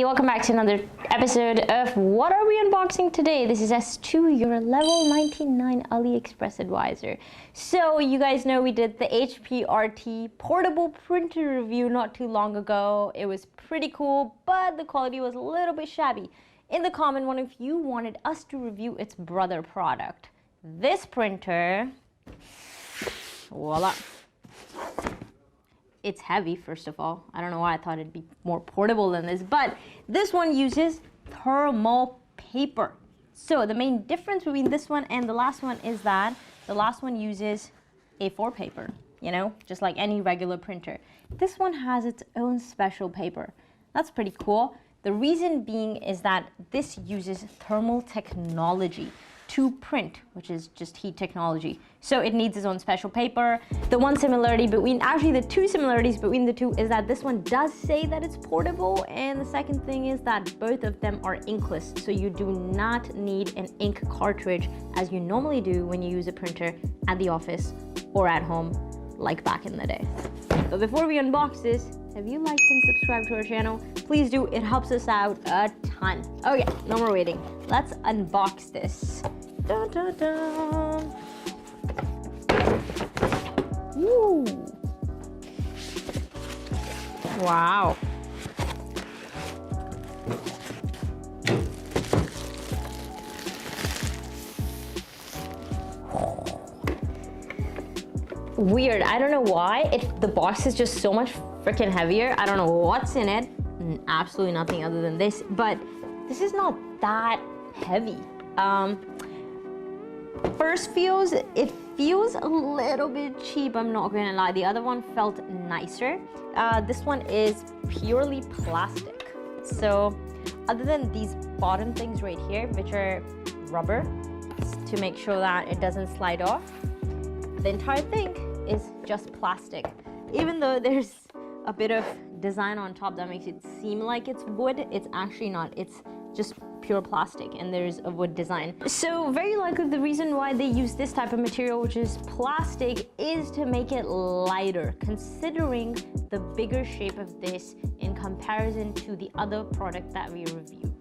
welcome back to another episode of What Are We Unboxing Today? This is S2, your level 99 AliExpress advisor. So you guys know we did the HPRT portable printer review not too long ago. It was pretty cool, but the quality was a little bit shabby. In the comment, one of you wanted us to review its brother product. This printer, voila. It's heavy, first of all. I don't know why I thought it'd be more portable than this, but this one uses thermal paper. So the main difference between this one and the last one is that the last one uses A4 paper, you know, just like any regular printer. This one has its own special paper. That's pretty cool. The reason being is that this uses thermal technology to print, which is just heat technology. So it needs its own special paper. The one similarity between, actually the two similarities between the two is that this one does say that it's portable, and the second thing is that both of them are inkless. So you do not need an ink cartridge as you normally do when you use a printer at the office or at home, like back in the day. But before we unbox this, have you liked and subscribed to our channel? Please do, it helps us out a ton. Okay, no more waiting. Let's unbox this. Dun, dun, dun. Ooh. Wow. Weird, I don't know why. The box is just so much freaking heavier. I don't know what's in it. Absolutely nothing other than this, but this is not that heavy. First it feels a little bit cheap, I'm not gonna lie. The other one felt nicer. This one is purely plastic. So other than these bottom things right here, which are rubber to make sure that it doesn't slide off, the entire thing is just plastic. Even though there's a bit of design on top that makes it seem like it's wood, it's actually not. It's just pure plastic and there's a wood design. So very likely the reason why they use this type of material, which is plastic, is to make it lighter, considering the bigger shape of this in comparison to the other product that we reviewed.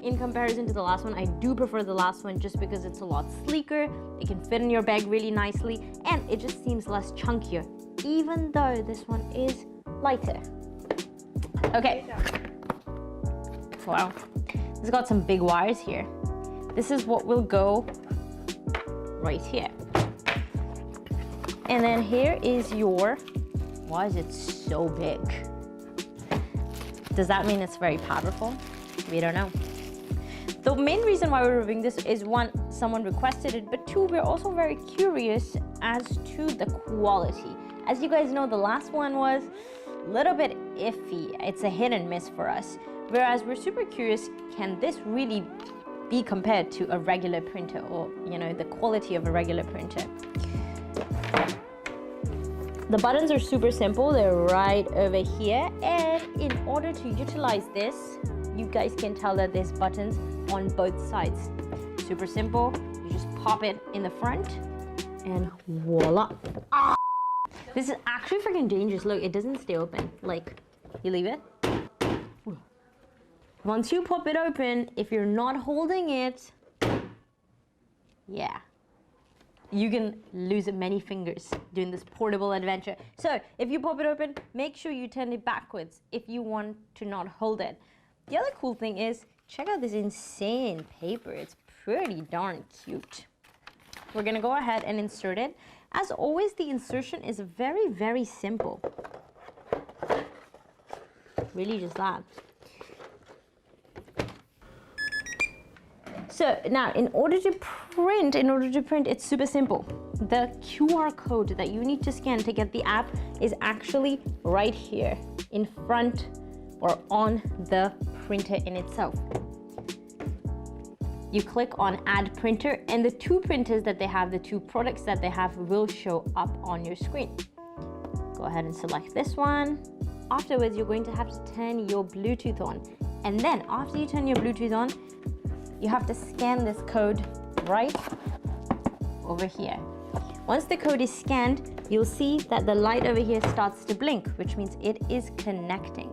In comparison to the last one, I do prefer the last one just because it's a lot sleeker, it can fit in your bag really nicely, and it just seems less chunkier, even though this one is lighter. Okay. Wow. It's got some big wires here. This is what will go right here. And then here is your, why is it so big? Does that mean it's very powerful? We don't know. The main reason why we're reviewing this is one, someone requested it, but two, we're also very curious as to the quality. As you guys know, the last one was a little bit iffy. It's a hit and miss for us. Whereas we're super curious, can this really be compared to a regular printer, or, you know, the quality of a regular printer? The buttons are super simple. They're right over here. And in order to utilize this, you guys can tell that there's buttons on both sides. Super simple. You just pop it in the front and voila. Ah! This is actually freaking dangerous. Look, it doesn't stay open. Like, you leave it. Once you pop it open, if you're not holding it, yeah, you can lose many fingers doing this portable adventure. So if you pop it open, make sure you turn it backwards if you want to not hold it. The other cool thing is, check out this insane paper. It's pretty darn cute. We're gonna go ahead and insert it. As always, the insertion is very, very simple. Really just that. So now, in order to print, it's super simple. The QR code that you need to scan to get the app is actually right here in front or on the printer in itself. You click on Add Printer, and the two printers that they have, the two products that they have, will show up on your screen. Go ahead and select this one. Afterwards, you're going to have to turn your Bluetooth on. And then after you turn your Bluetooth on, you have to scan this code right over here. Once the code is scanned, you'll see that the light over here starts to blink, which means it is connecting.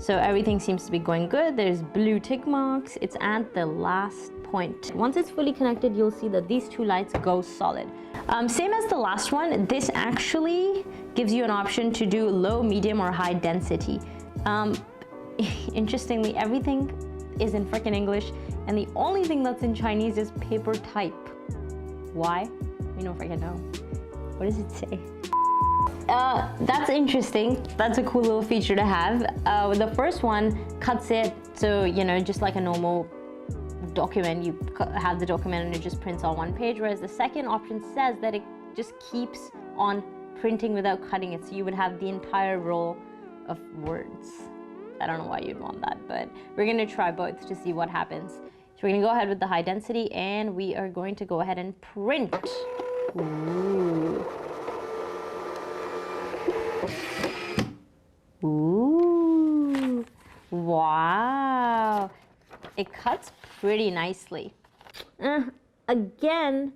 So everything seems to be going good. There's blue tick marks. It's at the last point. Once it's fully connected, you'll see that these two lights go solid. Same as the last one, this actually gives you an option to do low, medium, or high density. Interestingly, everything is in freaking English, and the only thing that's in Chinese is paper type. Why? We don't freaking know. What does it say? That's interesting. That's a cool little feature to have. The first one cuts it, so you know, just like a normal document, you have the document and it just prints on one page, whereas the second option says that it just keeps on printing without cutting it, so you would have the entire roll of words. I don't know why you'd want that, but we're gonna try both to see what happens. So we're gonna go ahead with the high density, and we are going to go ahead and print. Ooh. Ooh, wow. It cuts pretty nicely. Again,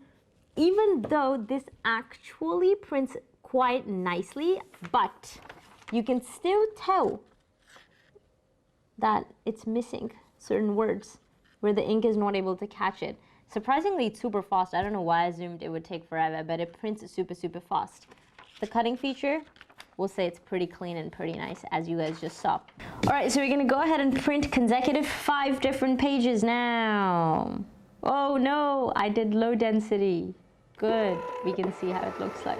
even though this actually prints quite nicely, but you can still tell that it's missing certain words where the ink is not able to catch it. Surprisingly, it's super fast. I don't know why I assumed it would take forever, but it prints super, super fast. The cutting feature, we'll say it's pretty clean and pretty nice, as you guys just saw. All right, so we're gonna go ahead and print consecutive 5 different pages now. Oh no, I did low density. Good, we can see how it looks like.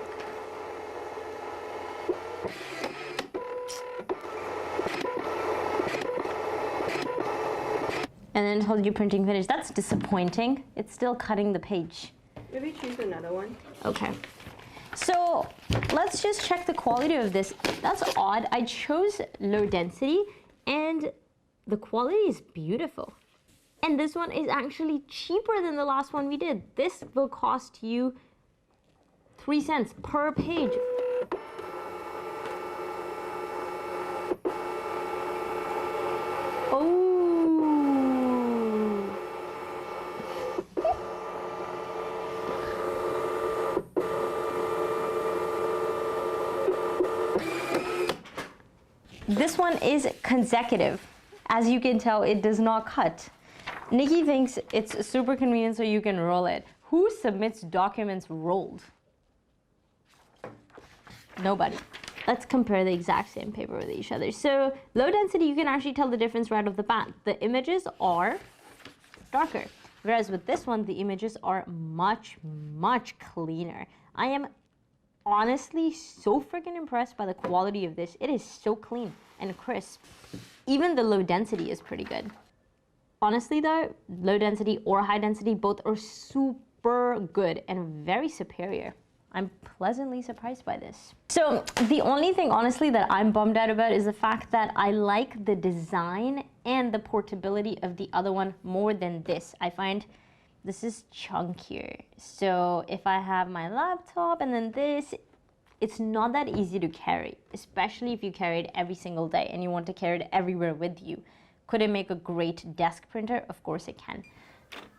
And then it told you printing finished. That's disappointing. It's still cutting the page. Maybe choose another one. Okay. So let's just check the quality of this. That's odd. I chose low density and the quality is beautiful. And this one is actually cheaper than the last one we did. This will cost you 3 cents per page. Oh. This one is consecutive. As you can tell, it does not cut. Nikki thinks it's super convenient so you can roll it. Who submits documents rolled? Nobody. Let's compare the exact same paper with each other. So low density, you can actually tell the difference right off the bat. The images are darker. Whereas with this one, the images are much, much cleaner. I am honestly so freaking impressed by the quality of this. It is so clean and crisp. Even the low density is pretty good. Honestly though, low density or high density, both are super good and very superior. I'm pleasantly surprised by this. So the only thing honestly that I'm bummed out about is the fact that I like the design and the portability of the other one more than this. I find this is chunkier. So if I have my laptop and then this, it's not that easy to carry, especially if you carry it every single day and you want to carry it everywhere with you. Could it make a great desk printer? Of course it can.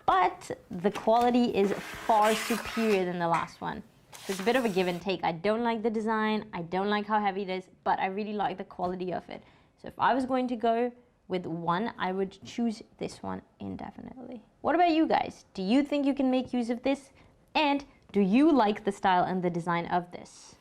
But the quality is far superior than the last one. So it's a bit of a give and take. I don't like the design, I don't like how heavy it is, but I really like the quality of it. So if I was going to go with one, I would choose this one indefinitely. What about you guys? Do you think you can make use of this? And do you like the style and the design of this?